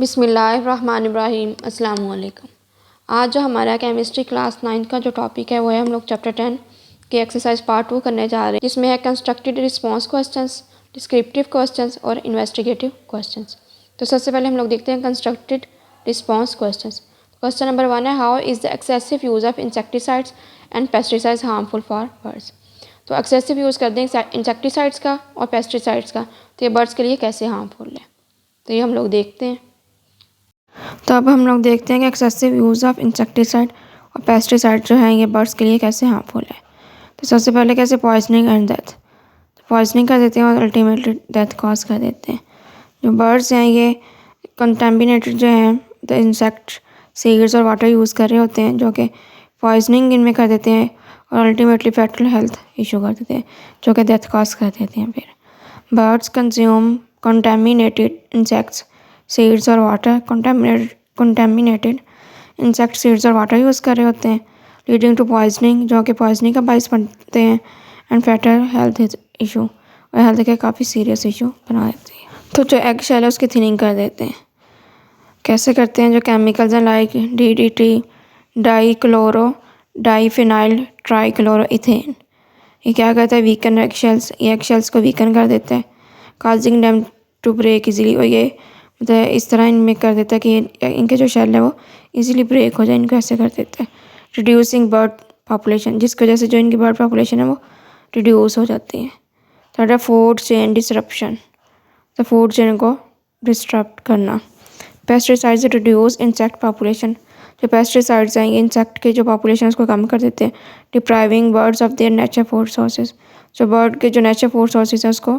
बिस्मिल्लाहिर्रहमानिर्रहीम अस्सलाम वालेकुम। आज जो हमारा केमिस्ट्री क्लास 9 का जो टॉपिक है वो है हम लोग चैप्टर 10 के एक्सरसाइज पार्ट 2 करने जा रहे हैं, जिसमें है constructed response questions, descriptive questions और इन्वेस्टिगेटिव क्वेश्चंस। तो सबसे पहले हम लोग देखते हैं constructed response questions. Question number 1 है, how is the excessive use of insecticides and pesticides harmful for birds. तो एक्सेसिव यूज़ कर दें इंसेक्टिसाइड्स का और पेस्टिसाइड्स का, तो ये बर्ड्स के लिए कैसे हार्मफुल है, तो ये हम लोग देखते हैं। तो अब हम लोग देखते हैं कि एक्सेसिव यूज़ ऑफ इंसेक्टिसाइड और पेस्टिसाइड जो है ये बर्ड्स के लिए कैसे हार्मफुल है। तो सबसे पहले कैसे पॉइजनिंग एंड डेथ, तो पॉइजनिंग कर देते हैं और अल्टीमेटली डेथ कॉज कर देते हैं। जो बर्ड्स हैं ये कंटेमिनेटेड जो हैं द इंसेक्ट सीड्स और वाटर यूज़ कर रहे होते हैं, जो कि पॉइजनिंग इनमें कर देते हैं और अल्टीमेटली फैटल हेल्थ इशू कर देते हैं, जो कि डेथ कॉज कर देते हैं। फिर birds consume contaminated insects seeds और वाटर, कंटेमिनेटेड इंसेक्ट सीड्स और वाटर यूज़ कर रहे होते हैं, लीडिंग टू पॉइजनिंग, जो कि पॉइजनिंग का बाइस बनते हैं, एंड फैटल हेल्थ इशू और हेल्थ के काफ़ी सीरियस इशू बना देते हैं। तो जो एग शेल है उसकी थिनिंग कर देते हैं। कैसे करते हैं, जो केमिकल्स हैं like DDT, dichloro diphenyl trichloroethane, ये क्या करता है, वीकन एग शेल्स, ये एग शेल्स को वीकन कर देता है, causing them to break easily, और ये मतलब इस तरह इनमें कर देता है कि इनके जो शेल है वो इजीली ब्रेक हो जाए, इनको ऐसे कर देता है। रिड्यूसिंग बर्ड पॉपुलेशन, जिसकी वजह से जो इनकी बर्ड पॉपुलेशन है वो रिड्यूस हो जाती है। थर्ड है फूड चेन डिसरप्शन, तो फूड चेन को डिस्टर्ब करना। पेस्टिसाइड्स रिड्यूस इंसेक्ट पॉपुलेशन, जो पेस्टिसाइड्स हैं ये इंसेक्ट के जो पॉपुलेशन है उसको कम कर देते हैं। Depriving birds of their nature food sources, जो बर्ड के जो नेचर फूड सोर्सेज हैं उसको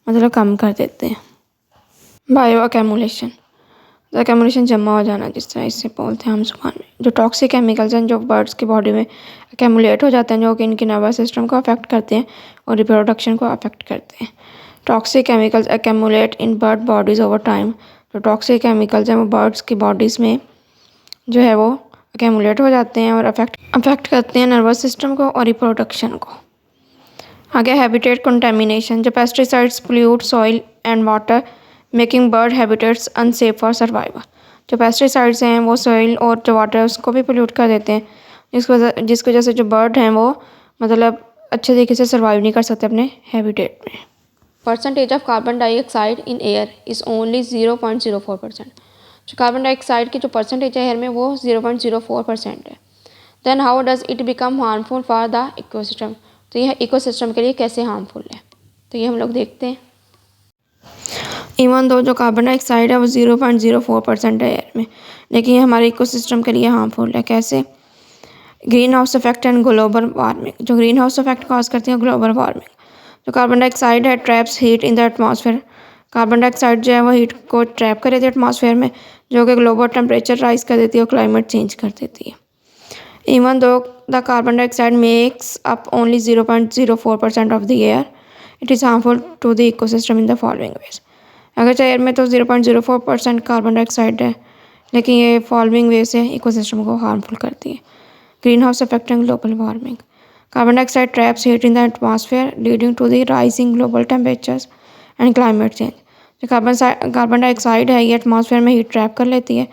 मतलब कम कर देते हैं। बायो अकेमुलेशन, तो अकेमुलेशन जमा हो जाना, जिस तरह इससे बोलते हैं हम जुबान में। जो टॉक्सिक केमिकल्स हैं जो बर्ड्स की बॉडी में अकेमुलेट हो जाते हैं, जो कि इनकी नर्वस सिस्टम को अफेक्ट करते हैं और रिप्रोडक्शन को अफेक्ट करते हैं। टॉक्सिक केमिकल्स अकेमुलेट इन बर्ड बॉडीज़ ओवर टाइम, जो टॉक्सिक केमिकल्स हैं वो बर्ड्स की बॉडीज़ में जो है वो अकेमुलेट हो जाते हैं और अफेक्ट करते हैं नर्वस सिस्टम को और रिप्रोडक्शन को। आगे हैबिटेट कंटेमिनेशन, जो pesticides pollute soil and water making bird habitats unsafe for survival, जो पेस्टिसाइड्स हैं वो सॉइल और जो वाटर है उसको भी पोल्यूट कर देते हैं, जिसकी वजह से जो बर्ड हैं वो मतलब अच्छे तरीके से सर्वाइव नहीं कर सकते अपने हैबिटेट में। Percentage of carbon dioxide in air is only 0.04%, जो कार्बन डाइऑक्साइड की जो परसेंटेज है एयर में वो 0.04% है। Then how does it become harmful for the ecosystem, तो यह इकोसिस्टम के लिए कैसे हार्मफुल है, तो ये हम लोग देखते हैं। इवन दो जो कार्बन डाइऑक्साइड है वो 0.04% है एयर में, लेकिन ये हमारे इकोसिस्टम के लिए हार्मफुल है। कैसे, green house effect and global warming, जो ग्रीन हाउस इफेक्ट कॉज करती है ग्लोबल वार्मिंग। जो कार्बन डाइऑक्साइड है traps heat in the atmosphere, carbon dioxide जो है वो हीट को ट्रैप कर देती है एटमॉस्फेयर में, जो कि ग्लोबल टेम्परेचर राइज कर देती है और क्लाइमेट चेंज कर देती है। Even though the carbon dioxide makes up only 0.04% of the air, it is harmful to the ecosystem in the following ways. अगर एयर में तो 0.04% कार्बन डाइऑक्साइड है, लेकिन ये फॉलोइंग वे से इकोसिस्टम को हार्मफुल करती है। Green house effect and global warming, carbon dioxide traps heat in the atmosphere leading to the rising global temperatures and climate change, जो कार्बन डाइऑक्साइड है ये एटमॉस्फेयर में हीट ट्रैप कर लेती है,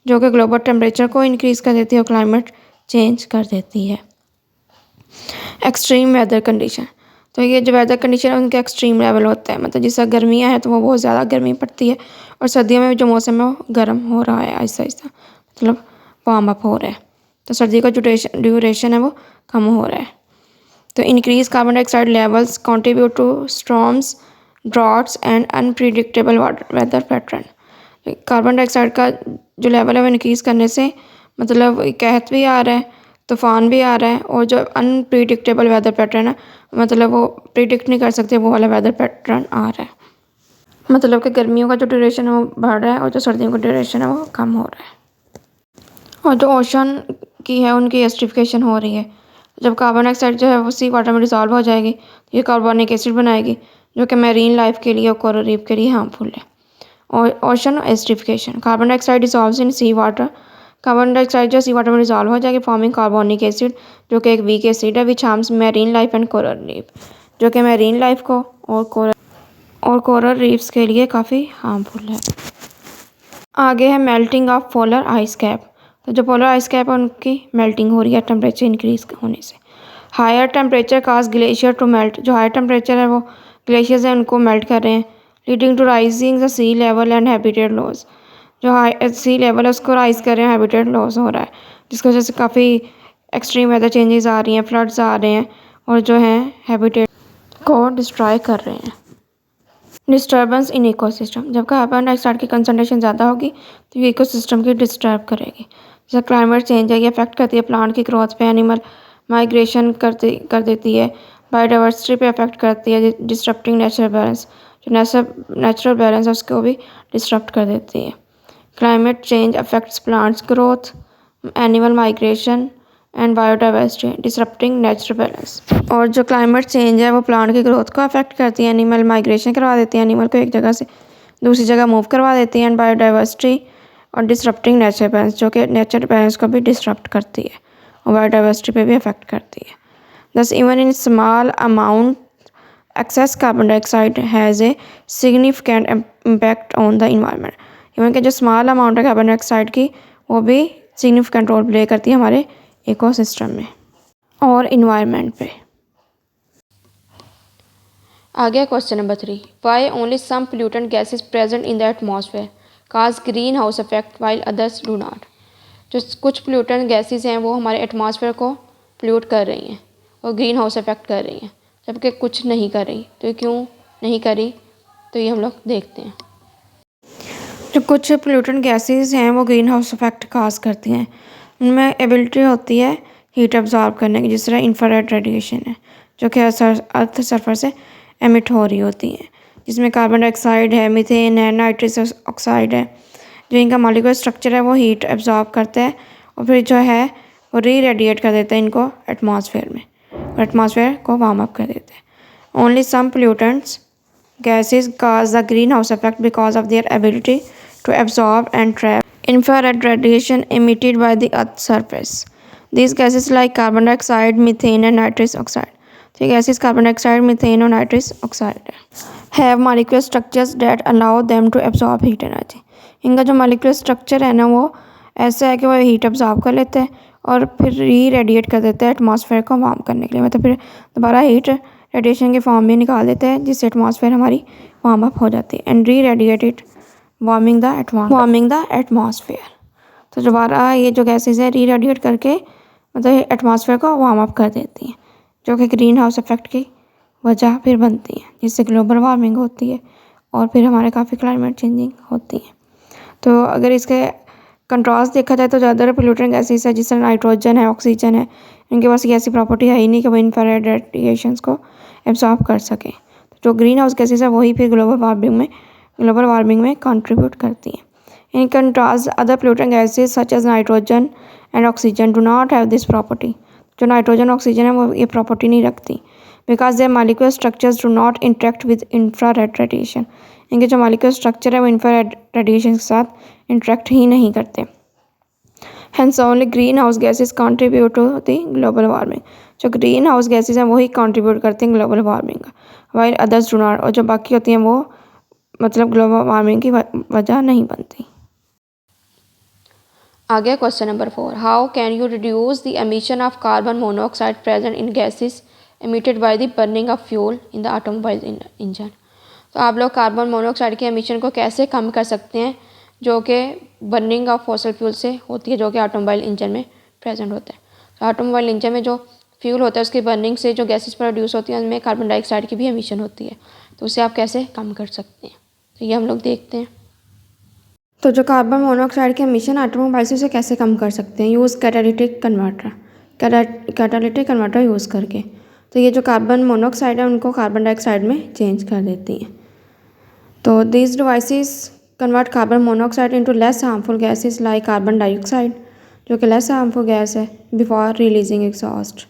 जो कि ग्लोबल टेम्परेचर को इंक्रीज़ कर देती है और क्लाइमेट चेंज कर देती है। एक्सट्रीम वेदर कंडीशन, तो ये जो वेदर कंडीशन है उनका एक्सट्रीम लेवल होता है, मतलब जैसा गर्मियाँ हैं तो वो बहुत ज़्यादा गर्मी पड़ती है, और सर्दियों में जो मौसम है वो गर्म हो रहा है आहिस्ता आहिस्ता, मतलब वार्म अप हो रहा है, तो सर्दी का जो ड्यूरेशन है वो कम हो रहा है। तो increase carbon dioxide levels contribute to storms, droughts and unpredictable weather pattern, carbon dioxide का जो लेवल है वो इंक्रीज़ करने से मतलब कहत भी आ रहा है, तूफ़ान भी आ रहा है, और जो अनप्रिडिक्टेबल वेदर पैटर्न है मतलब वो प्रिडिक्ट नहीं कर सकते वो वाला वेदर पैटर्न आ रहा है, मतलब कि गर्मियों का जो ड्यूरेशन है वो बढ़ रहा है और जो सर्दियों का ड्यूरेशन है वो कम हो रहा है। और जो ओशन की है उनकी एसिडिफिकेशन हो रही है, जब कार्बन डाइऑक्साइड जो है वो सी वाटर में डिसॉल्व हो जाएगी तो ये कार्बोनिक एसिड बनाएगी, जो कि मैरीन लाइफ के लिए और कोरल रीफ के लिए हार्मफुल है। और ocean acidification, carbon dioxide dissolves in sea water, carbon dioxide जो सी वाटर में डिसॉल्व हो जाएगी फॉर्मिंग कार्बोनिक एसिड, जो कि एक वीक एसिड है which harms marine life and coral reef, जो कि मैरीन लाइफ को और कोरल रीफ्स के लिए काफ़ी हार्मफुल है। आगे है melting of polar ice cap. तो जो पोलर आइस कैप है उनकी मेल्टिंग हो रही है टेम्परेचर इंक्रीज होने से। Higher temperature cause glacier to melt. जो हायर टेम्परेचर है वो ग्लेशियर्स हैं उनको मेल्ट कर रहे हैं, leading to rising the sea level and habitat loss. जो हाई सी लेवल है उसको राइज कर रहे हैं, हैबिटेट लॉस हो रहा है, जिसकी वजह से काफ़ी एक्सट्रीम वेदर चेंजेस आ रही हैं, फ्लड्स आ रहे हैं और जो है हैबिटेट को डिस्ट्रॉय कर रहे हैं। Disturbance in ecosystem. जब कार्बन डाइऑक्साइड की कंसनट्रेशन ज़्यादा होगी तो ये इकोसिस्टम की डिस्टर्ब करेगी। जैसे क्लाइमेट चेंज है, ये अफेक्ट करती है प्लांट की ग्रोथ पे, एनिमल माइग्रेशन कर देती है, बायोडाइवर्सिटी पे अफेक्ट करती है, डिस्टर्बिंग नेचुरल बैलेंस। जो नेचुरल बैलेंस है उसको भी डिस्टर्ब कर देती है। Climate change affects plants growth, animal migration and biodiversity, disrupting natural balance. और जो क्लाइमेट चेंज है वो प्लांट की ग्रोथ को अफेक्ट करती है, एनिमल माइग्रेशन करवा देती है, एनिमल को एक जगह से दूसरी जगह मूव करवा देती है, एंड बायोडाइवर्सिटी और डिसरप्टिंग नेचुरल बैलेंस, जो कि नेचुरल बैलेंस को भी डिसरप्ट करती है और बायोडाइवर्सिटी पे भी अफेक्ट करती है। दस even in small amount access carbon dioxide has a significant impact on the environment. Even के जो स्मॉल अमाउंट है कार्बन डाइऑक्साइड की वो भी सिग्निफिकेंट रोल प्ले करती है हमारे इकोसिस्टम में और इन्वायरमेंट पे। आगे question number 3, why only some pollutant gases present in the atmosphere cause green house effect while others do not. जो कुछ पोल्यूटेंट गैसेस हैं वो हमारे एटमॉस्फेयर को पोल्यूट कर रही हैं और ग्रीन हाउस इफेक्ट कर रही हैं, जबकि कुछ नहीं कर रही। तो ये क्यों नहीं कर रही, तो ये हम लोग देखते हैं। जो कुछ पोल्यूटेंट गैसेस हैं वो ग्रीन हाउस इफेक्ट काज करती हैं, उनमें एबिलिटी होती है हीट अब्जॉर्ब करने की, जिस तरह इंफ्रारेड रेडिएशन है जो कि अर्थ सरफेस से एमिट हो रही होती हैं, जिसमें कार्बन डाइऑक्साइड है, मीथेन है, नाइट्रस ऑक्साइड है। जो इनका मॉलिक्यूलर स्ट्रक्चर है वो हीट एब्जॉर्ब करते हैं और फिर जो है वो री रेडिएट कर देते हैं इनको एटमॉस्फेयर में और एटमॉस्फेयर को वार्म अप कर देते हैं। Only some pollutants gases cause the greenhouse effect because of their ability to absorb and trap infrared radiation emitted by the Earth's surface. These gases like carbon dioxide, methane and nitrous oxide. So gases carbon dioxide, methane और nitrous oxide have molecular structures that allow them to absorb heat energy. इनका जो molecular structure है ना वो ऐसा है कि वो हीट absorb कर लेते हैं और फिर री रेडिएट कर देते हैं एटमॉस्फेयर को वार्म करने के लिए, मतलब फिर दोबारा हीट रेडिएशन के फॉर्म में निकाल देते हैं जिससे एटमॉस्फेयर हमारी वार्म अप हो जाती है and re radiated warming the atmosphere. तो दोबारा ये जो गैसेस है री रेडिएट करके मतलब एटमॉस्फेयर को वार्म अप कर देती हैं, जो कि ग्रीन हाउस इफेक्ट की वजह फिर बनती है, जिससे ग्लोबल वार्मिंग होती है और फिर हमारे काफ़ी क्लाइमेट चेंजिंग होती है। तो अगर इसके कंट्रास्ट देखा जाए तो ज़्यादातर पोल्यूटेंट गैसेस है, जिस तरह नाइट्रोजन है, ऑक्सीजन है, इनके पास ये ऐसी प्रॉपर्टी है ही नहीं कि वो इंफ्रारेड रेडिएशंस को एब्जॉर्ब कर सकें। तो जो ग्रीन हाउस गैसेस है वही फिर ग्लोबल वार्मिंग में कंट्रीब्यूट करती हैं। In contrast other pollutant gases such as nitrogen and oxygen do not have this property. जो नाइट्रोजन ऑक्सीजन है वो ये प्रॉपर्टी नहीं रखती because their molecular structures do not interact with infrared radiation. इनके जो मॉलिक्यूलर स्ट्रक्चर है वो इंफ्रारेड रेडिएशन के साथ इंटरेक्ट ही नहीं करते। Hence only greenhouse gases contribute to the global warming. जो ग्रीन हाउस गैसेज हैं वही कंट्रीब्यूट करती हैं ग्लोबल वार्मिंग का, वाइल अदर्स डू नॉट। और जो बाकी होती हैं वो मतलब ग्लोबल वार्मिंग की वजह नहीं बनती। आगे question number 4, how can you reduce the emission of carbon monoxide present in gases emitted by the burning of fuel in the automobile engine. तो आप लोग कार्बन मोनोऑक्साइड के एमिशन को कैसे कम कर सकते हैं जो कि बर्निंग ऑफ फॉसल फ्यूल से होती है, जो कि ऑटोमोबाइल इंजन में प्रेजेंट होता है। तो ऑटोमोबाइल इंजन में जो फ्यूल होता है उसकी बर्निंग से जो गैसेस प्रोड्यूस होती हैं उनमें कार्बन डाइऑक्साइड की भी एमिशन होती है, तो उसे आप कैसे कम कर सकते हैं, तो ये हम लोग देखते हैं। तो जो कार्बन मोनोऑक्साइड के एमिशन ऑटोमोबाइल से उसे कैसे कम कर सकते हैं, यूज़ कैटालिटिक कन्वर्टर यूज़ करके। तो ये जो कार्बन मोनोऑक्साइड है उनको कार्बन डाइऑक्साइड में चेंज कर देती हैं। तो these devices convert carbon monoxide into less harmful gases like carbon dioxide, जो कि लेस हार्मफुल गैस है, बिफोर रिलीजिंग एग्जॉस्ट,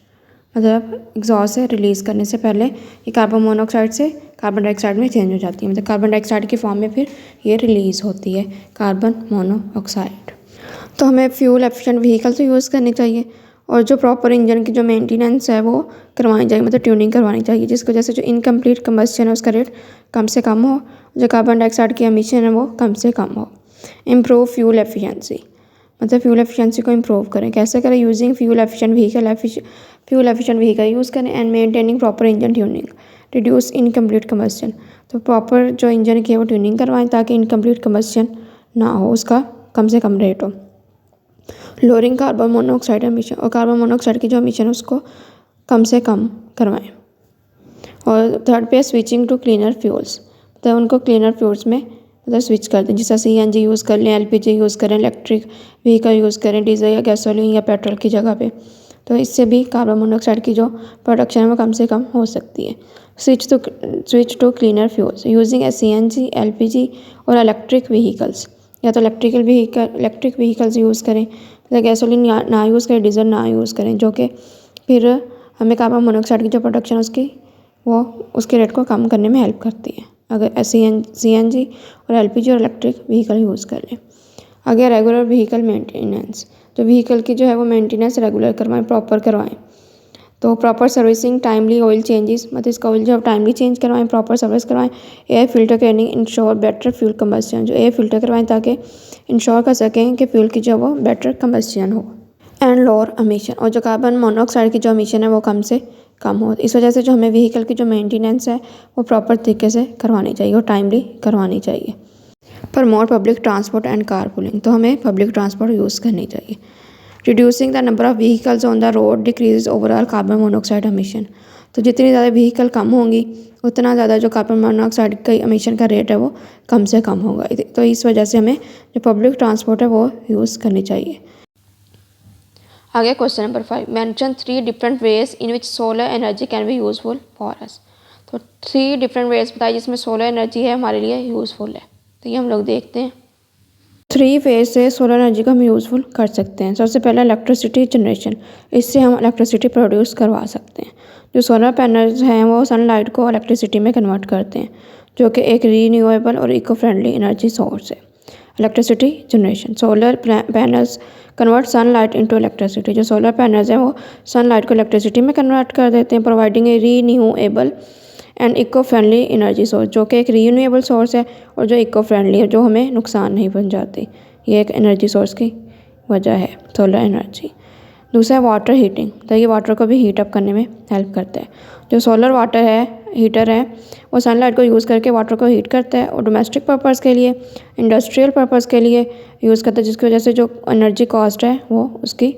मतलब एग्जॉस्ट से रिलीज़ करने से पहले ये कार्बन मोनोऑक्साइड से कार्बन डाइऑक्साइड में चेंज हो जाती है, मतलब कार्बन डाइऑक्साइड की फॉर्म में फिर ये रिलीज़ होती है कार्बन मोनोऑक्साइड। तो हमें फ्यूल एफिशिएंट व्हीकल तो यूज़ करनी चाहिए और जो प्रॉपर इंजन की जो मेंटेनेंस है वो करवानी चाहिए, मतलब ट्यूनिंग करवानी चाहिए, जिसकी वजह से जो इनकम्प्लीट कंबस्शन है उसका रेट कम से कम हो, जो कार्बन डाइऑक्साइड की एमिशन है वो कम से कम हो। इम्प्रूव फ्यूल एफिशिएंसी, मतलब फ्यूल एफिशिएंसी को इम्प्रूव करें। कैसे करें? Using fuel efficient vehicle use करें and maintaining proper engine tuning, reduce incomplete combustion. तो प्रॉपर जो इंजन की है वो ट्यूनिंग करवाएं ताकि इनकम्प्लीट कंबस्शन ना हो, उसका कम से कम रेट हो। लोअरिंग कार्बन मोनोऑक्साइड एमिशन, और कार्बन मोनोऑक्साइड की जो एमिशन है उसको कम से कम करवाएं। और थर्ड पे स्विचिंग टू क्लीनर फ्यूल्स, मतलब उनको क्लीनर फ्यूल्स में मतलब स्विच कर दें, जैसे सीएनजी यूज़ कर लें, एलपीजी यूज़ करें, इलेक्ट्रिक व्हीकल यूज़ करें डीजल या गैसोलीन या पेट्रोल की जगह पे। तो इससे भी कार्बन मोनोऑक्साइड की जो प्रोडक्शन है वो कम से कम हो सकती है। Switch to cleaner fuels using CNG, LPG और इलेक्ट्रिक व्हीकल्स, या तो इलेक्ट्रिक व्हीकल्स यूज़ करें, मतलब गैसोलीन ना यूज़ करें, डीजल ना यूज़ करें, जो कि फिर हमें कार्बन मोनोऑक्साइड की जो प्रोडक्शन है उसके रेट को कम करने में हेल्प करती है अगर सीएनजी और एलपीजी और इलेक्ट्रिक व्हीकल यूज़ कर लें। आगे रेगुलर व्हीकल मेंटेनेंस, तो व्हीकल की जो है वो मेंटेनेंस रेगुलर करवाएं, प्रॉपर करवाएं। तो proper servicing, timely oil changes, मतलब इसका ऑयल जो टाइमली चेंज करवाएं, प्रॉपर सर्विस करवाएं। Air filter cleaning ensure better fuel combustion, जो एयर फिल्टर करवाएं ताकि इंश्योर कर सकें कि फ्यूल की जो वो बेटर कंबस्शन हो। एंड लोअर एमिशन, और जो कार्बन मोनोऑक्साइड की जो एमिशन है वो कम से कम हो। इस वजह से जो हमें व्हीकल की जो मेंटेनेंस है वो प्रॉपर तरीके से करवानी चाहिए और टाइमली करवानी चाहिए। Promote public transport and carpooling, तो हमें पब्लिक ट्रांसपोर्ट यूज़ करनी चाहिए। Reducing the number of vehicles on the road decrease overall carbon monoxide emission, तो जितनी ज़्यादा व्हीकल कम होंगी उतना ज़्यादा जो कार्बन मोनोऑक्साइड का एमिशन का रेट है वो कम से कम होगा। तो इस वजह से हमें जो पब्लिक ट्रांसपोर्ट है वो यूज़ करनी चाहिए। आगे question number 5, mention 3 different ways in which solar energy can be useful for us. तो 3 डिफरेंट वेज बताइए जिसमें सोलर एनर्जी है हमारे लिए यूज़फुल है। तो ये हम लोग देखते हैं। 3 फेज से सोलर एनर्जी को हम यूज़फुल कर सकते हैं। सबसे पहला इलेक्ट्रिसिटी जनरेशन, इससे हम इलेक्ट्रिसिटी प्रोड्यूस करवा सकते हैं। जो सोलर पैनल्स हैं वो सनलाइट को इलेक्ट्रिसिटी में कन्वर्ट करते हैं, जो कि एक रीन्यूएबल और इको फ्रेंडली एनर्जी सोर्स है। Electricity generation, solar panels convert sunlight into electricity, जो सोलर पैनल्स हैं वो सनलाइट को इलेक्ट्रिसिटी में कन्वर्ट कर देते हैं, providing a renewable and eco friendly energy source, जो कि एक रीन्यूएबल सोर्स है और जो इको फ्रेंडली है, जो हमें नुकसान नहीं पहुंचाती। ये एक एनर्जी सोर्स की वजह है सोलर एनर्जी। दूसरा है वाटर हीटिंग, तो ये वाटर को भी हीट अप करने में हेल्प करता है। जो सोलर वाटर हीटर है वो सनलाइट को यूज़ करके वाटर को हीट करता है और डोमेस्टिक पर्पज़ के लिए, इंडस्ट्रियल पर्पज़ के लिए यूज़ करता है, जिसकी वजह से जो एनर्जी कॉस्ट है वो उसकी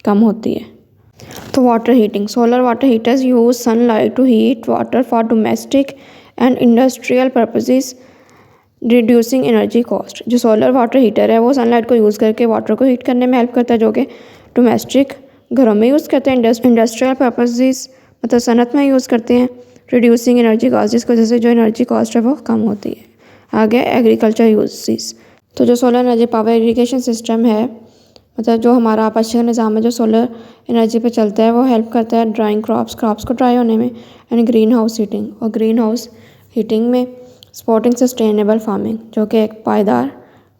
कम होती है। तो water heating, solar water heaters use sunlight to heat water for domestic and industrial purposes, reducing energy cost. जो सोलर वाटर हीटर है वो सनलाइट को यूज़ करके वाटर को हीट करने में हेल्प करता है, जो कि डोमेस्टिक घरों में यूज़ करते हैं, इंडस्ट्रियल पर्पसेस मतलब सनत में यूज़ करते हैं, रिड्यूसिंग एनर्जी कॉस्ट, जिसकी वजह से जो एनर्जी कॉस्ट है वो कम होती है। आगे एग्रीकल्चर यूजेस, तो जो solar energy power irrigation system है, मतलब जो हमारा आपाशिक निज़ाम है जो सोलर एनर्जी पे चलता है, वो हेल्प करता है ड्राइंग क्रॉप्स को ड्राई होने में, एंड ग्रीन हाउस हीटिंग, और ग्रीन हाउस हीटिंग में सपोर्टिंग सस्टेनेबल फार्मिंग, जो कि एक पायदार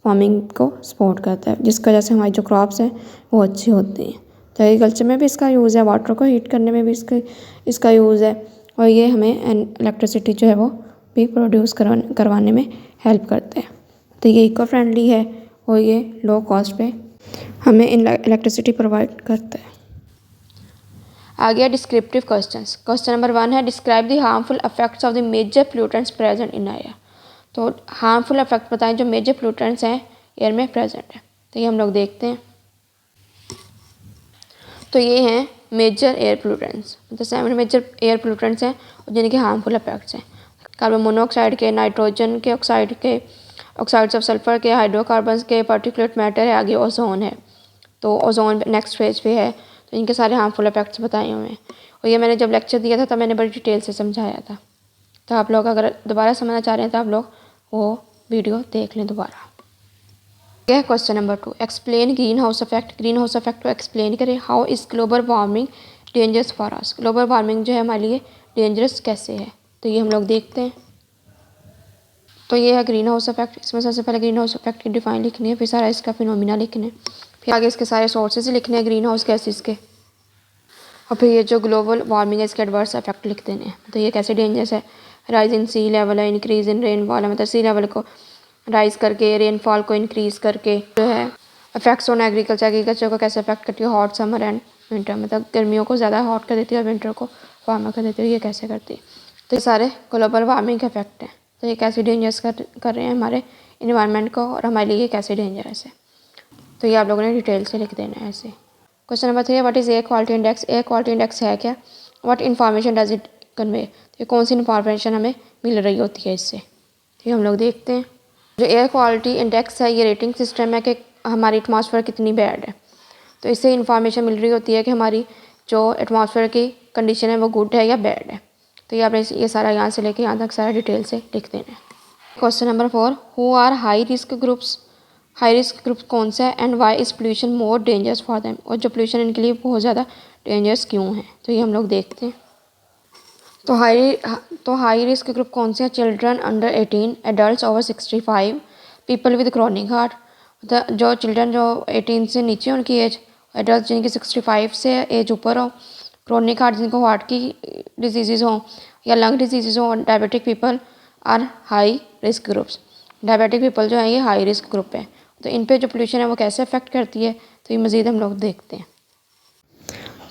फार्मिंग को सपोर्ट करता है, जिसकी वजह से हमारी जो क्रॉप्स हैं वो अच्छी होती हैं। तो एग्रीकल्चर में भी इसका यूज़ है, वाटर को हीट करने में भी इसका यूज़ है, और ये हमें इलेक्ट्रिसिटी जो है वो भी प्रोड्यूस करवाने में हेल्प करते हैं। तो ये इको फ्रेंडली है और ये लो कॉस्ट पे हमें इलेक्ट्रिसिटी प्रोवाइड करता है। आगे डिस्क्रिप्टिव क्वेश्चंस। क्वेश्चन नंबर 1 है describe the harmful effects of the major pollutants present in air. तो हार्मफुल इफेक्ट बताएं जो मेजर पोल्यूटेंट्स हैं एयर में प्रेजेंट है। तो ये हम लोग देखते हैं। तो ये हैं मेजर एयर पोल्यूटेंट्स, मतलब 7 मेजर एयर पोल्यूटेंट्स हैं और जिनके हार्मफुल इफेक्ट्स हैं। कार्बन मोनोऑक्साइड के, नाइट्रोजन के ऑक्साइड के, ऑक्साइड्स ऑफ सल्फर के, हाइड्रोकार्बन्स के, पार्टिकुलेट मैटर है, आगे ओजोन है। तो ओजोन नेक्स्ट फेज पे है। तो इनके सारे हार्मफुल इफेक्ट्स बताए हुए हैं और ये मैंने जब लेक्चर दिया था तब मैंने बड़ी डिटेल से समझाया था। तो आप लोग अगर दोबारा समझना चाह रहे हैं तो आप लोग वो वीडियो देख लें दोबारा। यह question number 2, explain green house effect. Green house effect को एक्सप्लेन करें। How is global warming dangerous for us. Global warming जो है हमारे लिए डेंजरस कैसे है, तो ये हम लोग देखते हैं। तो ये है ग्रीन हाउस इफेक्ट। इसमें सबसे पहले ग्रीन हाउस इफेक्ट की डिफाइन लिखनी है, फिर सारा इसका फिनोमिना लिखने हैं, फिर आगे इसके सारे सोर्सेज लिखने हैं ग्रीन हाउस गैसेस के, और फिर ये जो ग्लोबल वार्मिंग है इसके एडवर्स इफेक्ट लिख देने हैं। तो ये कैसे डेंजरस है। राइज इन सी लेवल है, इंक्रीज इन रेनफॉल है, मतलब सी लेवल को राइज करके, रेनफॉल को इंक्रीज़ करके जो है इफेक्ट्स ऑन एग्रीकल्चर को कैसे अफेक्ट करती है, हॉट समर एंड विंटर, मतलब गर्मियों को ज़्यादा हॉट कर देती है और विंटर को वार्मर कर देती है, ये कैसे करती है। तो ये सारे ग्लोबल वार्मिंग के इफेक्ट हैं। तो ये कैसे डेंजरस कर रहे हैं हमारे इन्वायरमेंट को और हमारे लिए कैसे डेंजरस है, तो ये आप लोगों ने डिटेल से लिख देना है ऐसे। Question number 3, what is air quality index. Air quality index है क्या, what information does it convey, तो ये कौन सी इन्फॉर्मेशन हमें मिल रही होती है इससे, तो हम लोग देखते हैं। जो एयर क्वालिटी इंडेक्स है ये रेटिंग सिस्टम है कि हमारी एटमॉस्फेयर कितनी बैड है, तो इससे इन्फॉर्मेशन मिल रही होती है कि हमारी जो एटमॉस्फेयर की कंडीशन है वो गुड है या बैड है। तो ये आपने ये सारा यहाँ से लेके यहाँ तक सारा डिटेल से लिख देना है। Question number 4, who are high risk groups. High risk group कौन सा है and why is pollution more dangerous for them, और जो पोल्यूशन इनके लिए बहुत ज़्यादा डेंजरस क्यों है, तो ये हम लोग देखते हैं। तो हाई रिस्क ग्रुप कौन से हैं, children under 18, adult over 65, people with chronic heart, मतलब जो चिल्ड्रन जो 18 से नीचे उनकी एज, एडल्ट जिनकी 65 से एज ऊपर हो, क्रॉनिक हार्ट जिनको हार्ट की डिजीज़ हो या लंग डिजीज़ हो, diabetic people are high risk groups. Diabetic people जो है ये हाई रिस्क ग्रुप है। तो इन पे जो पोल्यूशन है वो कैसे अफेक्ट करती है, तो ये मज़ीद हम लोग देखते हैं।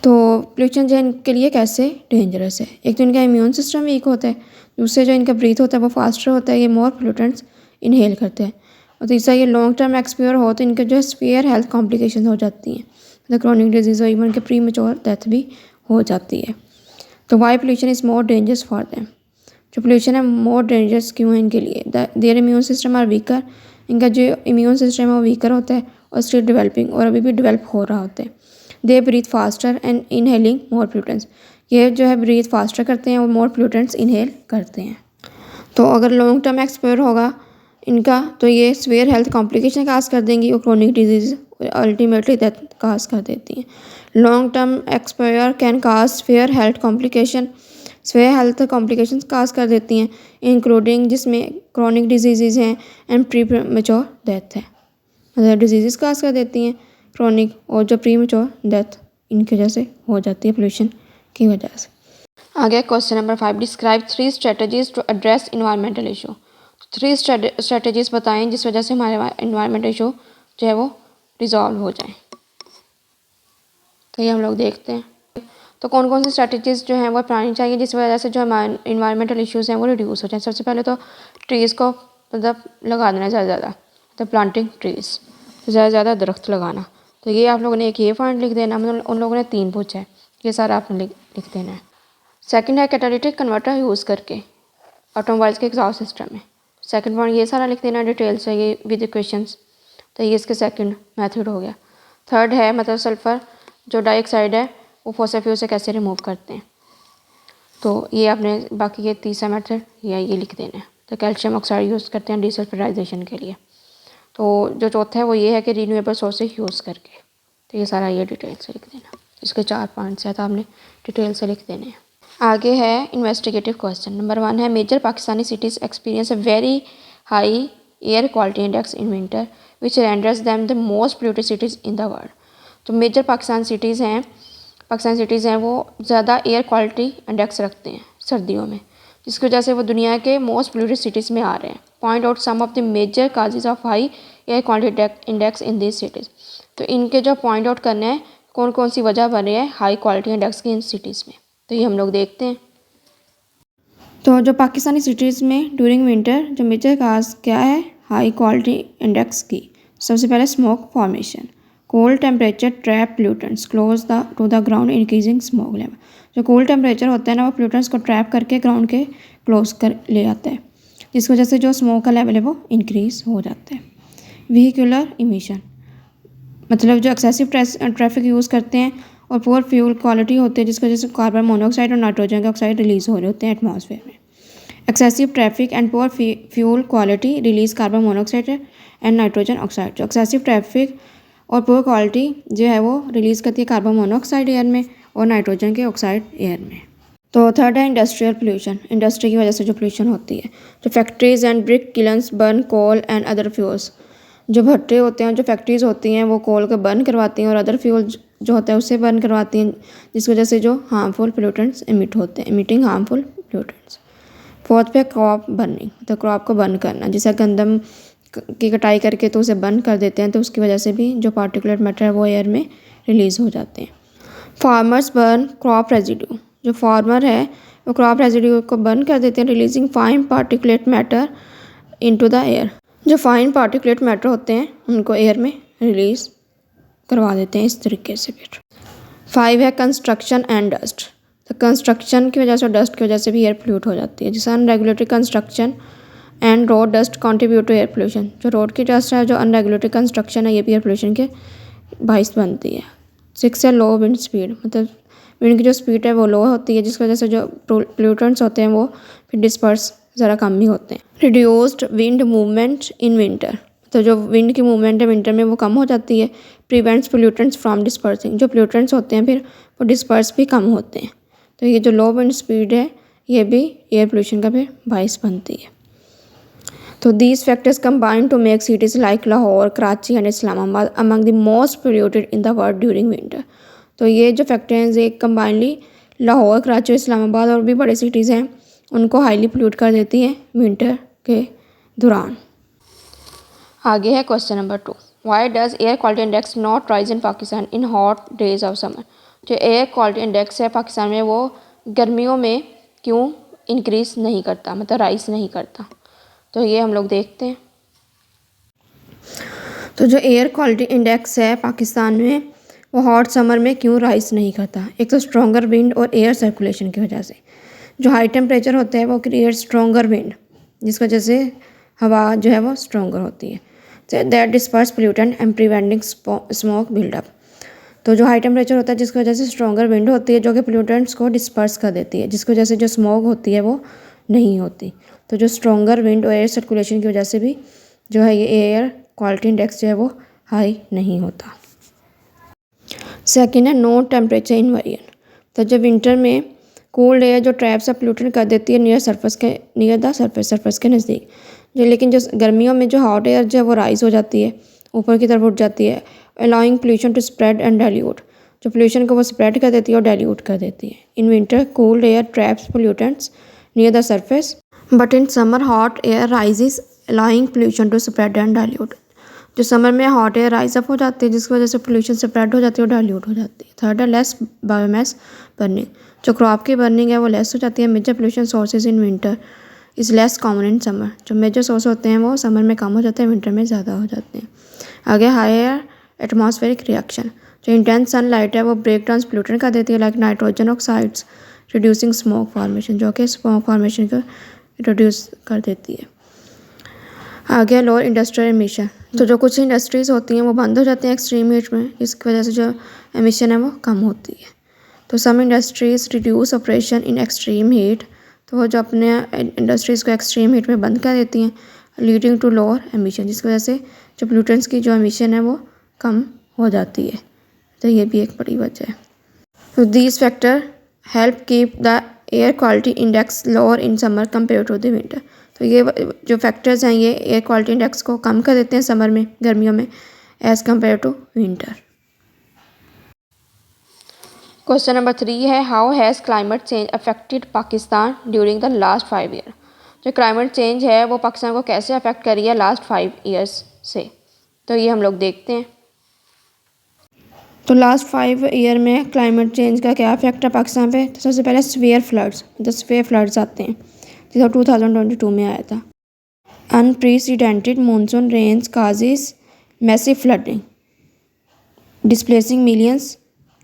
तो पोल्यूशन जो है इनके लिए कैसे डेंजरस है, एक तो इनका इम्यून सिस्टम वीक होता है, दूसरे जो इनका ब्रीथ होता है वो फास्टर होता है, ये मोर पोल्यूटेंट्स इनहेल करते हैं, और तीसरा ये लॉन्ग टर्म एक्सपोजर हो तो इनके जो स्पीयर हेल्थ कॉम्प्लिकेशन हो जाती हैं, मतलब क्रॉनिक डिजीज़ और इवन के प्री मेच्योर डेथ भी हो जाती है। तो why pollution is more dangerous for them, जो पोल्यूशन है मोर डेंजरस क्यों है इनके लिए, their immune system are weaker, इनका जो इम्यून सिस्टम है वो वीकर होता है और स्टिल डेवलपिंग, और अभी भी डेवलप हो रहा होता है। They breathe faster and inhaling more pollutants, ये जो है ब्रीथ फास्टर करते हैं और मोर पोल्यूटेंट्स इनहेल करते हैं। तो अगर लॉन्ग टर्म एक्सपोजर होगा इनका तो ये सीवियर हेल्थ कॉम्प्लिकेशन काज कर देंगी और chronic disease ultimately death cause कर देती हैं। Long term exposure can cause severe health complication, severe health complications cause कर देती हैं, इंक्लूडिंग जिसमें क्रोनिक डिजीज़ हैं एंड प्री मेच्योर डेथ है, मतलब डिजीज़ काज कर देती हैं क्रोनिक, और जो प्री मेच्योर डेथ इनकी वजह से हो जाती है पोल्यूशन की वजह से। आगे question number 5, describe 3 strategies to address environmental issue. 3 strategies बताएं जिस वजह से हमारे इन्वायरमेंटल इशू जो है वो रिजॉल्व हो जाए, तो ये हम लोग देखते हैं। तो कौन कौन सी स्ट्रेटजीज जो हैं वो अपनानी चाहिए जिस वजह से जो हमारे इन्वायरमेंटल इश्यूज़ हैं वो रिड्यूस हो जाए। सबसे पहले तो ट्रीज़ को मतलब लगा देना ज़्यादा, मतलब प्लांटिंग ट्रीज़, ज़्यादा ज़्यादा दरख्त लगाना। तो ये आप लोगों ने एक ये पॉइंट लिख देना, मतलब उन लोगों ने 3 पूछा है, ये सारा आपने लिख देना है। सेकंड है कैटालिटिक कन्वर्टर यूज़ करके ऑटोमोबाइल्स के एग्जॉस्ट सिस्टम में, सेकंड पॉइंट ये सारा लिख देना डिटेल से ये विद इक्वेशंस, तो ये इसके सेकंड मेथड हो गया। थर्ड है मतलब सल्फ़र जो डाइऑक्साइड है वो फॉसिल फ्यूल से कैसे रिमूव करते हैं, तो ये आपने बाकी ये तीसरा मेथड ये लिख देना है। तो कैल्शियम ऑक्साइड यूज़ करते हैं डीसल्फराइजेशन के लिए। तो जो चौथा है वो ये है कि रीन्यूएबल सोर्सेज यूज़ करके, तो ये सारा ये डिटेल से लिख देना। इसके 4 पॉइंट्स हैं तो आपने डिटेल से लिख देने हैं। आगे है इन्वेस्टिगेटिव क्वेश्चन नंबर 1 है major Pakistani cities experience a very high air quality index in winter which renders them the most polluted cities in the world. तो मेजर पाकिस्तानी सिटीज़ हैं वो ज़्यादा एयर क्वालिटी इंडेक्स रखते हैं सर्दियों में, जिसकी वजह से वो दुनिया के मोस्ट पोल्यूटेड सिटीज़ में आ रहे हैं। Point out some of the major causes of high air quality index in this cities, तो इनके जो पॉइंट आउट करने हैं कौन कौन सी वजह बन रही है हाई क्वालिटी इंडेक्स की इन सिटीज़ में, तो ये हम लोग देखते हैं। तो जो पाकिस्तानी सिटीज़ में ड्यूरिंग विंटर जो मेजर काज क्या है हाई क्वालिटी इंडेक्स की, सबसे पहले smoke formation, cold temperature trap pollutants close to the ground increasing smoke level. जो कोल्ड टेम्परेचर होता है ना वो पोल्यूटेंट्स को ट्रैप करके ग्राउंड के क्लोज कर ले आता है, जिसकी वजह से जो स्मोक का लेवल है वो इंक्रीज़ हो जाता है। व्हीकुलर इमिशन, मतलब जो एक्सेसिव ट्रैफिक यूज़ करते हैं और पुअर फ्यूल क्वालिटी होती है जिसकी वजह से कार्बन मोनोऑक्साइड और नाइट्रोजन ऑक्साइड रिलीज़ हो रहे होते हैं एटमॉस्फेयर में। Excessive traffic and poor fuel quality release carbon monoxide and nitrogen oxide. जो एक्सेसिव ट्रैफिक और पुअर क्वालिटी जो है वो रिलीज़ करती है कार्बन मोनोऑक्साइड एयर में और नाइट्रोजन के ऑक्साइड एयर में। तो थर्ड है इंडस्ट्रियल पोल्यूशन, इंडस्ट्री की वजह से जो पोल्यूशन होती है। जो factories and brick kilns burn coal and other fuels, जो भट्टे होते हैं जो फैक्ट्रीज होती हैं वो कोल को बर्न करवाती हैं और अदर फ्यूल जो होता है उससे बर्न करवाती हैं, जिसकी वजह से जो हार्मफुल पोल्यूटेंट्स इमिट होते हैं, इमिटिंग हार्मफुल पोल्यूटेंट्स। फोर्थ पे क्रॉप बर्निंग, तो क्रॉप को बर्न करना, जैसे गंदम की कटाई करके तो उसे बर्न कर देते हैं, तो उसकी वजह से भी जो पार्टिकुलेट मैटर है वो एयर में रिलीज़ हो जाते हैं। फार्मर्स बर्न क्रॉप रेजिड्यू, जो फार्मर है वो क्रॉप रेजिड्यू को बर्न कर देते हैं, releasing fine particulate matter into the air. जो फाइन पार्टिकुलेट मैटर होते हैं उनको एयर में रिलीज़ करवा देते हैं इस तरीके से। फिर 5 है कंस्ट्रक्शन एंड डस्ट। तो कंस्ट्रक्शन की वजह से, डस्ट की वजह से भी एयर पोल्यूट हो जाती है। जैसे unregulatory construction and road dust contribute to air pollution. जो रोड की डस्ट है, जो अनरेगुलेटरी कंस्ट्रक्शन है, ये भी एयर पोल्यूशन के बाइस बनती है। 6 है लो विंड स्पीड, मतलब विंड की जो स्पीड है वो लो होती है, जिसकी वजह से जो पोल्यूटेंट्स होते हैं वो फिर डिस्पर्स ज़रा कम ही होते हैं। Reduced wind movement in winter, तो जो विंड की मूवमेंट है विंटर में वो कम हो जाती है। प्रिवेंट्स पोल्यूटेंट्स फ्रॉम डिस्पर्सिंग, जो पोल्यूटेंट्स होते हैं फिर वो डिस्पर्स भी कम होते हैं। तो ये जो लो विंड स्पीड है ये भी एयर पोल्यूशन का फिर बाइस बनती है। तो these factors combine to make cities like Lahore, Karachi and Islamabad among the most polluted in the world during winter. तो ये जो फैक्टर हैं ये कंबाइनली लाहौर, कराची, इस्लामाबाद और भी बड़े सिटीज़ हैं उनको हाईली पोल्यूट कर देती हैं विंटर के दौरान। आगे है question number 2, why does air quality index not rise in Pakistan in hot days of summer. जो एयर क्वालिटी इंडेक्स है पाकिस्तान में वो गर्मियों में क्यों इंक्रीज़ नहीं करता, मतलब राइज नहीं करता। तो ये हम लोग देखते हैं। तो जो एयर क्वालिटी इंडेक्स है पाकिस्तान में वो हॉट समर में क्यों राइज नहीं करता। एक तो स्ट्रॉन्गर विंड और एयर सर्कुलेशन की वजह से। जो हाई टेम्परेचर होता है वो क्रिएट स्ट्रॉन्गर विंड, जिस वजह से हवा जो है वो स्ट्रॉन्गर होती है। That disperse pollutant and preventing smoke buildup. तो जो हाई टेम्परेचर होता है जिसकी वजह से स्ट्रॉन्गर विंड होती है जो कि पोल्यूटेंट्स को डिस्पर्स कर देती है, जिसकी वजह से जो स्मोक होती है वो नहीं होती। तो जो स्ट्रॉन्गर विंड और एयर सर्कुलेशन की वजह से भी जो है ये एयर क्वालिटी इंडेक्स जो है वो हाई नहीं होता। सेकेंड है नो टेम्परेचर इनवेरिएंट। तो जब विंटर में कोल्ड एयर जो ट्रैप्स पोल्यूटेंट कर देती है नियर द सरफेस के नज़दीक, जो लेकिन जो गर्मियों में जो हॉट एयर जो है वो राइज हो जाती है, ऊपर की तरफ उठ जाती है, allowing pollution to spread and dilute. जो पोल्यूशन को वो स्प्रेड कर देती है और डाइल्यूट कर देती है। In winter cold air traps pollutants near the surface but in summer hot air rises allowing pollution to spread and dilute. जो समर में हॉट एयर राइज अप हो जाती है जिसकी वजह से पोल्यूशन स्प्रेड हो जाती है और डाइल्यूट हो जाती है। थर्ड है लेस बायोमास बर्निंग। जो क्रॉप की बर्निंग है वो लेस हो जाती है। Major pollution sources in winter is less common in summer. जो मेजर सोर्स होते हैं वो समर में कम हो जाते हैं, विंटर में ज़्यादा हो जाते हैं। आगे हायर एटमॉस्फेरिक रिएक्शन। जो इंटेंस सनलाइट है वो ब्रेक डाउन पोल्यूटेंट कर देती है like nitrogen oxides, reducing smoke formation, जो कि स्मोक फॉर्मेशन को रिड्यूस कर देती है। आगे लोअर इंडस्ट्रियल एमिशन। तो जो कुछ इंडस्ट्रीज़ होती हैं वो बंद हो जाती हैं एक्सट्रीम हीट में, इसकी वजह से जो एमिशन है वो कम होती है। तो some industries reduce operation in extreme heat. तो वो जो अपने इंडस्ट्रीज़ को एक्सट्रीम हीट में बंद कर देती हैं, लीडिंग टू लोअर एमिशन, जिसकी वजह से जो पोल्यूटेंट्स की जो एमिशन है वो कम हो जाती है। तो ये भी एक बड़ी वजह है। तो these factor help keep the air quality index lower in summer compare to the winter. तो ये जो फैक्टर्स हैं ये एयर क्वालिटी इंडेक्स को कम कर देते हैं समर में, गर्मियों में, as compare to winter. Question number 3 है how has climate change affected Pakistan during the last 5 year. जो क्लाइमेट चेंज है वो पाकिस्तान को कैसे अफेक्ट करी है लास्ट 5 ईयर्स से, तो ये हम लोग देखते हैं। तो लास्ट 5 ईयर में क्लाइमेट चेंज का क्या इफेक्ट है पाकिस्तान पे। तो सबसे पहले स्वेयर फ्लड्स, मतलब स्वेयर फ्लड्स आते हैं जैसा 2022 में आया था। Unprecedented monsoon rains causes massive flooding displacing millions,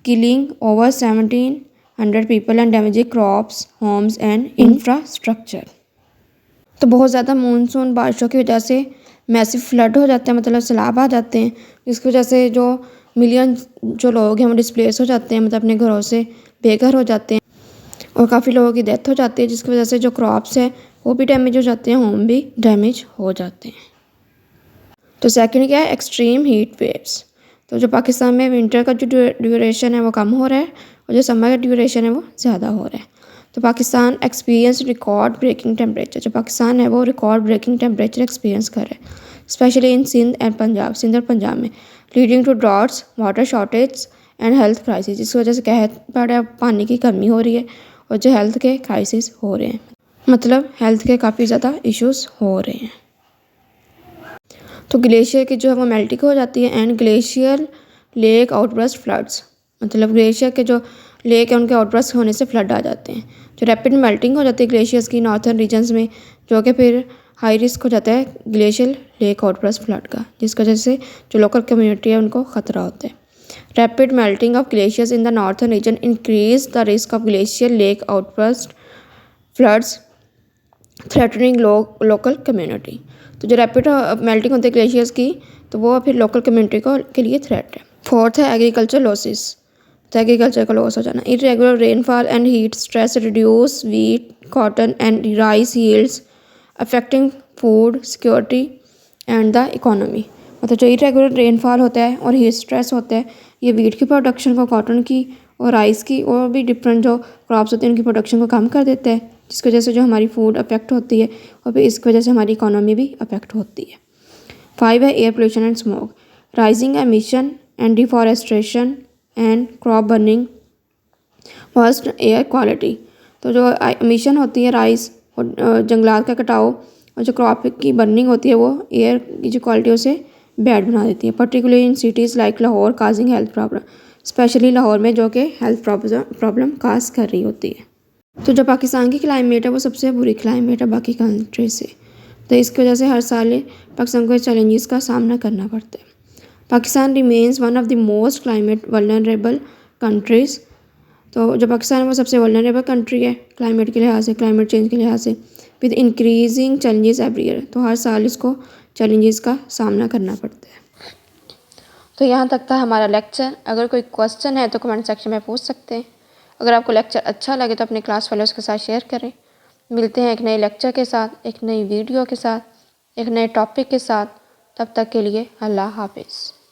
killing over 1700 people and damaging crops, homes and infrastructure. तो बहुत ज़्यादा मानसून बारिशों की वजह से मैसिव फ्लड हो जाते हैं, मतलब सैलाब आ जाते हैं, जिसकी वजह से जो मिलियन जो लोग हैं वो डिस्प्लेस हो जाते हैं, मतलब अपने घरों से बेघर हो जाते हैं और काफ़ी लोगों की डेथ हो जाती है, जिसकी वजह से जो क्रॉप्स हैं वो भी डैमेज हो जाते हैं, होम भी डैमेज हो जाते हैं। तो सेकंड क्या है एक्सट्रीम हीट वेव्स। तो जो पाकिस्तान में विंटर का जो ड्यूरेशन है वो कम हो रहा है और जो समर का ड्यूरेशन है वो ज़्यादा हो रहा है। तो Pakistan experience record breaking temperature. जो पाकिस्तान है वो रिकॉर्ड ब्रेकिंग टेम्परेचर एक्सपीरियंस कर रहा है, specially in Sindh and Punjab, Sindh और पंजाब में, leading to droughts, water shortage and health crisis. जिसकी वजह से कहत पड़ा पानी की कमी हो रही है और जो हेल्थ के क्राइसिस हो रहे हैं, मतलब हेल्थ के काफ़ी ज़्यादा इश्यूज़ हो रहे हैं। तो ग्लेशियर की जो है वो मेल्टिंग हो जाती है and glacier lake outburst floods, मतलब ग्लेशियर के जो लेक है उनके आउटबर्स्ट होने से फ्लड आ जाते हैं। जो रैपिड मेल्टिंग हो जाती है ग्लेशियर्स की नॉर्थर्न रीजन्स में, जो कि फिर हाई रिस्क हो जाता है ग्लेशियल लेक आउटबर्स्ट फ्लड का, जिसकी वजह से जो लोकल कम्युनिटी है उनको खतरा होता है। Rapid melting of glaciers in the northern region increase the risk of glacial lake outburst floods threatening local community. तो जो रैपिड मेल्टिंग होती है ग्लेशियर्स की, तो वो फिर लोकल कम्युनिटी को के लिए थ्रेट है। फोर्थ है एग्रीकल्चर लॉसेस, तो एग्रीकल्चर का लॉस हो जाना। Irregular rainfall and heat stress reduce wheat cotton and rice yields affecting food security and the economy. मतलब जो इरेगुलर रेनफॉल होता है और हीट स्ट्रेस होता है, ये वीट की प्रोडक्शन को, कॉटन की और राइस की और भी डिफरेंट जो क्रॉप्स होती हैं उनकी प्रोडक्शन को कम कर देता है, जिसकी वजह से जो हमारी फूड अफेक्ट होती है और फिर इसकी वजह से हमारी इकोनॉमी भी अफेक्ट होती है। 5 है air pollution and smoke, rising emission and deforestation and crop burning worst air quality. तो जो एमिशन होती है राइस और जंगलात का कटाव और जो क्रॉप की बर्निंग होती है वो एयर की जो क्वालिटी उसे बैड बना देती है, particularly in cities like Lahore causing health problem, specially Lahore में जो कि हेल्थ प्रॉब्लम काज कर रही होती है। तो जो पाकिस्तान की क्लाइमेट है वो सबसे बुरी क्लाइमेट है बाकी कंट्री से, तो इसकी वजह से हर साल पाकिस्तान को चैलेंजेस का सामना करना पड़ता है। Pakistan remains one of the most climate vulnerable countries. तो जो पाकिस्तान है वो सबसे वल्नरेबल कंट्री है क्लाइमेट के लिहाज से, क्लाइमेट चेंज के लिहाज से, with increasing challenges every year. तो हर साल इसको चैलेंजेस का सामना करना पड़ता है। तो यहाँ तक था हमारा लेक्चर। अगर कोई क्वेश्चन है तो कमेंट सेक्शन में पूछ सकते हैं। अगर आपको लेक्चर अच्छा लगे तो अपने क्लास फेलोज़ के साथ शेयर करें। मिलते हैं एक नए लेक्चर के साथ, एक नई वीडियो के साथ, एक नए टॉपिक के साथ। तब तक के लिए अल्लाह हाफिज़।